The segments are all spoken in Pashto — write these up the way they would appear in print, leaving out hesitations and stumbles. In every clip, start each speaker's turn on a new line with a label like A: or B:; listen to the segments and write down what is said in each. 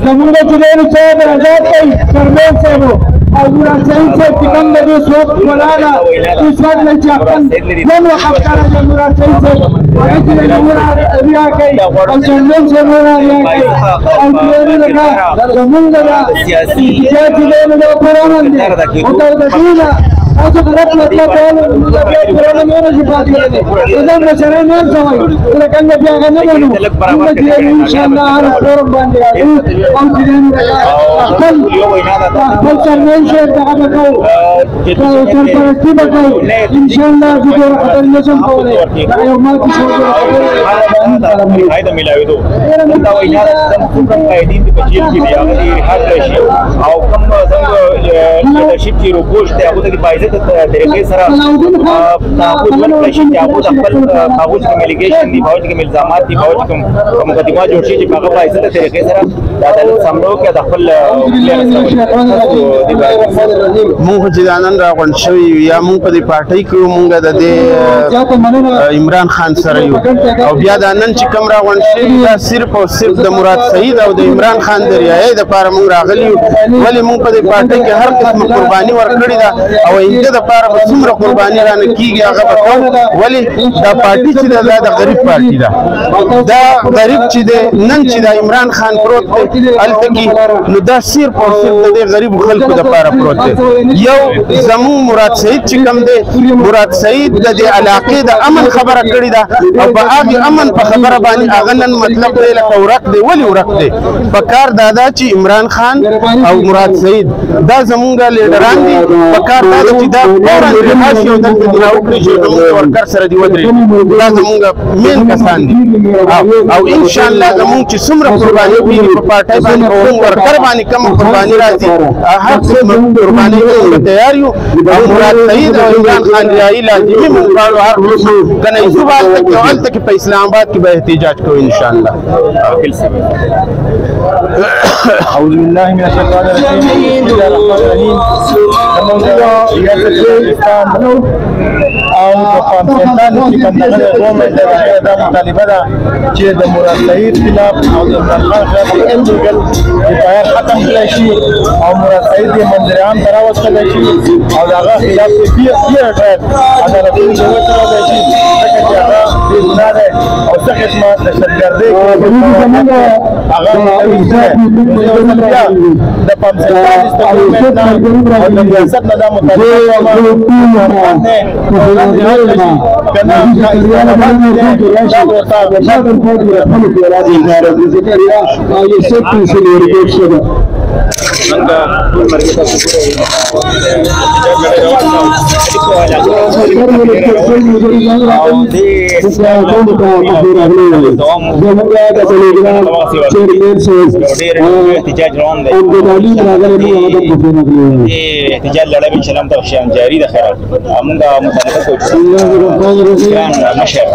A: زمونږ چې دی نو صاحب آزاد کوي چرمین صاحب او مراد سعید صاحب چې کوم د دې څوک ولاړه اس وخت نه چې خپل ځان وقف کړی دی مراد سعید صاحب هغه چې دی مراد ریا کوي او چرمین صاحب مراد ریا کوي او چې لکه زمونږ د سیاسي چې دی نو د قرآن دی او د دینه Aku berat mata kalau orang mana sifat ini. Kita macam mana samai. Kita kan dia akan mana. Kita dia insyaallah harus korban dia. Om tidak akan. Kalau cermin saya tak ada kau. Kalau terpaksa kau. Insyaallah juga akan macam kau ni. Kalau mati semua.
B: Ada milah itu. Kita ini ada tentang kaidin di kecil dia. Jadi hal ini. Aku kamu sanggup leadership kiri push. Tapi aku tadi baik. طریقې سره تحفظ ورکړی شي چې هغوی د خپل فوج کوم الیګیشن دي فوج کوم الزامات دي فوج کوم مقدمات جوړ شي چې په هغه باعثه طریقې سره د عدالت سملو کې د خپل
C: مونږ چې نن راغونډ شوي یا مونږ په دې پارټۍ کې مونږ د عمران خان سره یو او بیا دا نن چې کوم راغونډ شوي دا صرف او صرف د مراد سعید او د عمران خان د رعایې دپاره مونږ راغلي یو ولې مونږ په دې پارټۍ کې هر قسمه قرباني ورکړې ده او د لپاره به څومره قرباني رانه کیږي هغه به کوو ولې دا پارټي چې ده دا د غریب پارټي ده دا غریب چې دی نن چې د عمران خان پروت دی هلته کې نو دا صرف او صرف د دې غریبو خلکو دپاره پروت دی یو زمونږ مراد سعید چې کوم دی مراد سعید د دې علاقې د امن خبره کړې ده او په هغې امن په خبره باندې هغه نن مطلب دی لکه ورک دی ولې ورک دی په کار دا ده چې عمران خان او مراد سعید دا زمونږ لیډران دي په کار دا ده چې دا فورا رهاشي او دلته دې راوکړي چې زمونږ ورکر سره دې ودرېږي دا زمونږ مین کسان دي او انشاءالله زمونږ چې څومره قرباني کېږي په پارټۍ باندې په کوم ورکر باندې کومه قرباني راځي هر قسمه قرباني کوو تیار یو او مراد سعید او عمران خان رعایي لازمي موږ غواړو هر روز که نه یوسف هلته کې او هلته کې په اسلام آباد کې به احتجاج کوو انشاءالله
A: أعوذ بالله من الشيطان الرجيم بسم الله الرحمن الرحيم او د پاکستان چې کومه قوم د مطالبه ده چې د مراد سعید خلاف او د عمران خان خلاف انټیګل دفاع ختم کړی شي او مراد سعید یې منظر عام ته راوستلی شي او د هغه خلاف بیا عدالتونو ته وتړلی شي ځکه چې هغه بې ګناه دی او څه قسمه دهشتګردۍ هغه بیا د پاکستان استقلاليت او د ریاست نه دا مطالبه
B: احتجاج روان دی احتجاج لړۍ ان شاء الله تاسو جاری ده خیر موږ مطالبه کوو مشر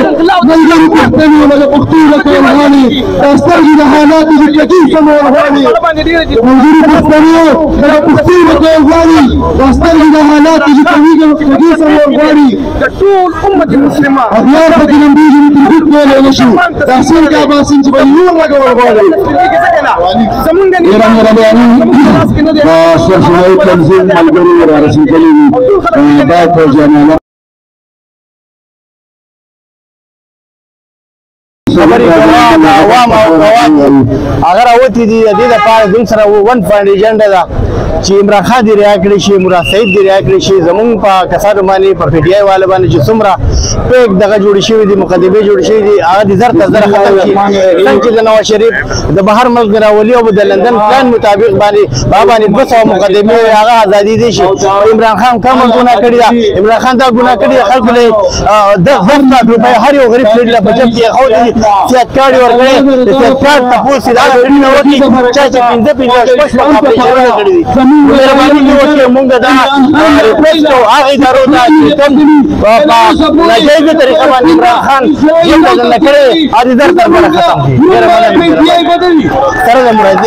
A: Aku ملګري پښتني ولې پښتو لکه افغاني دا سترګې د حالاتو د تکلیف سم افغاني ملګري پښتني لکه پښتو لکه افغاني دا سترګې د حالاتو د تکلیف سم افغاني
D: د ټول امت مسلمه
A: اغیار پکې لمبېږي نو تربیت کولی نه شو دا سیند کا باسین چې به نور لګول غواړي
D: زمونږ د
A: سرچینه‌یي تنظیم ملګري رارسېدلي دي دا پروژه
C: خبرې کوه عوام او قوات هغه راوتي دي د دې لپاره زموږ سره ون فنډ ایجنډا ده چې عمران خان دې رعایت کړی شي مراد سعید دې رعایت کړی شي زموږ په کسانو باندې په پی ټی آی والو باندې چې څومره پیک دغه جوړې شوي دي مقدمې جوړې شوي دي هغه دې زر تر زره ختم شي څنګه چې د نواز شریف د بهر ملک راولي او د لندن پلان مطابق باندې باندې 200 مقدمې هغه ازادي دي شي عمران خان کوم ګناه کړی دا عمران خان دا ګناه کړی خلکو له 10 لک روپۍ هر یو غریب فریډ له بچت کې خو دې سیاست کاري ورکړي سیاست کار تاسو دا نه وتی چې 15 شپږ اپریشن کړی دي مهرباني وکړئ موږ دا ریکوست او هغه ادارو ته کوم په ناجایزه طریقه باندې عمران خان یو ځل نه کړی ادي در تر ختم دي مهرباني سره مراد